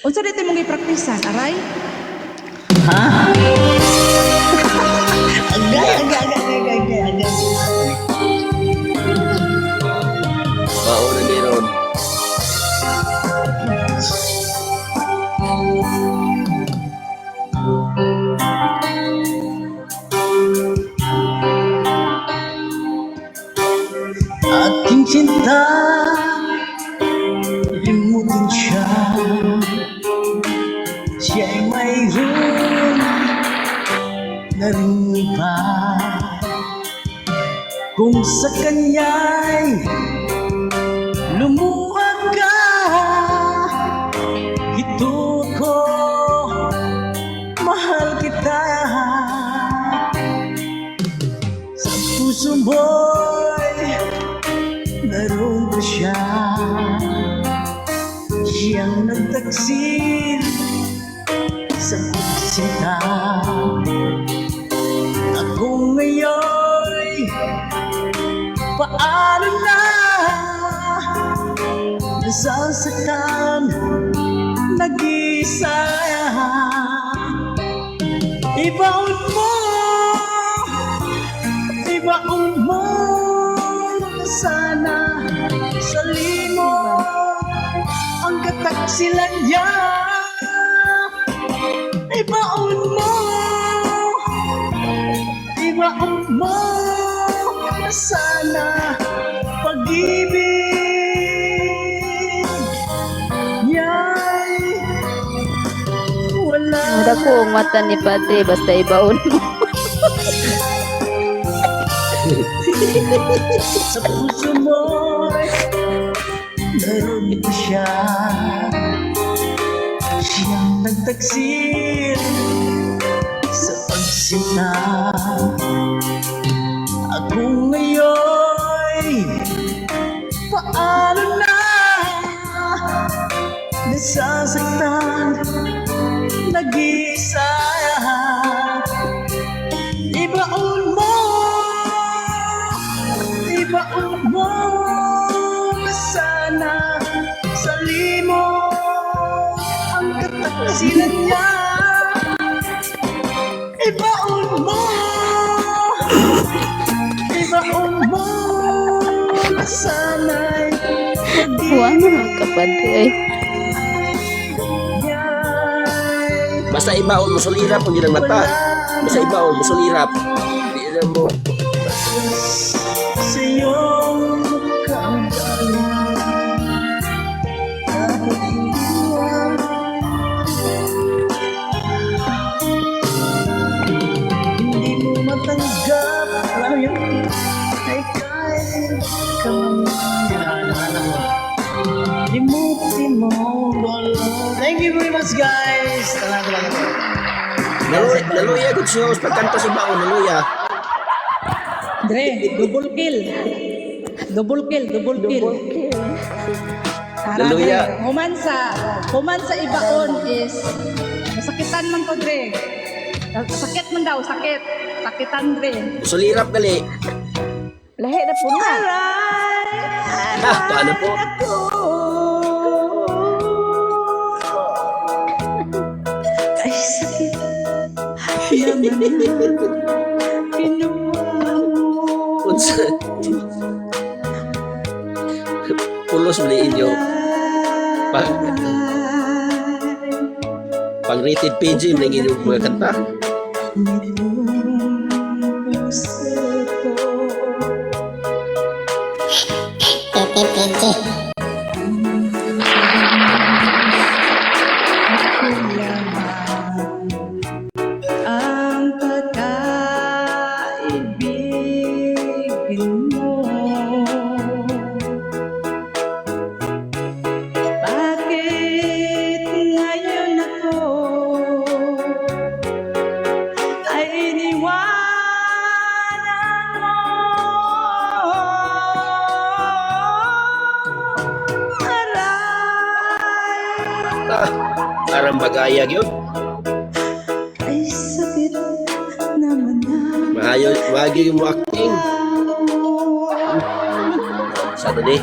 Unsa dito mong gipraktisan, aray? Ha? Agay. Mauna meron. Aking cinta, limutin siya. Siya'y mayroon na rin iba. Kung sa kanya'y lumuhag ka, ito ko, mahal kita. Sa puso mo'y naroon ko siya. Siyang nagtaksil sa pagsinta. Ako ngayon'y paano na nasasaktan, nag-isa. Ibaon mo sana sa limo ang kataksilan niya. Ibaon mo sana pag-ibig niya'y wala. Wala ko ang mata ni Padre, basta ibaon mo. Sa puso mo'y naroon ko siya. Siyang nagtaksil sa pagsinta. Ako ngayon'y paano na nasasaktan, nag-isa. Ibaon mo na sana sa limo ang kataksilan niya. Ibaon mo na sana'y Huwag naman ka, Padre. Basta ibaon mo sulirap kung di ng mata. Basta ibaon mo sulirap. Di na mo. sa iyong kaanggalan. Kahit hindi mo matanggap, alam mo yun, ay kahit ka limutin mo. Thank you very much, guys. Talaga lang ito. Naluya, good shows. Pagkanta sa baon, naluya. Dre, double kill. Tara, Naluya. Dre. Humansa ibaon is masakitan man to, Dre. Sakit man daw, sakit. Sakitan, Dre. Sulirap dali. Lahi na po na. Paano po? Ay, sakit naman kinuha mo. Unsa? Pulos mo inyo. Pang rated PG mo yung inyong mga kanta. Ang pagkaibigin mo, bakit ngayon ako ay iniwanan mo? Aray, Parang bagayag yun. ay sakit naman na. Maayo, wagi mo acting. Sa to di.